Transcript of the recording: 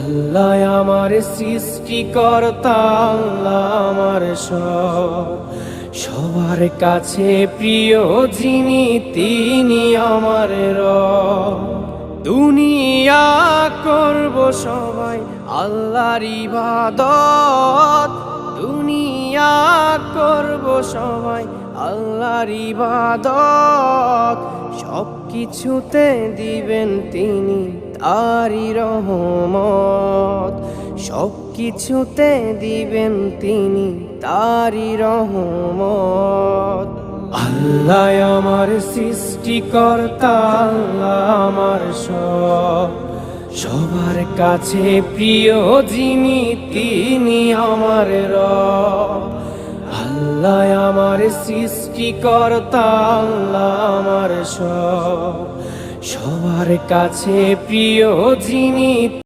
আল্লাহ আমার সৃষ্টিকর্তা, আল্লাহ আমার সবার কাছে প্রিয় যিনি তিনি আমার রব। দুনিয়া করব সবাই আল্লাহর ইবাদত, দুনিয়া করব সবাই আল্লাহর ইবাদত। সব কিছুতে দিবেন তিনি তারই রহমত, সব কিছুতে দিবেন তিনি তারই রহমত। আল্লাহ আমার সৃষ্টিকর্তা, আল্লাহ আমার সবার কাছে প্রিয় যিনি তিনি আমার রব। আল্লাহ আমার সৃষ্টিকর্তা, আল্লাহ আমার সবার কাছে প্রিয় যিনি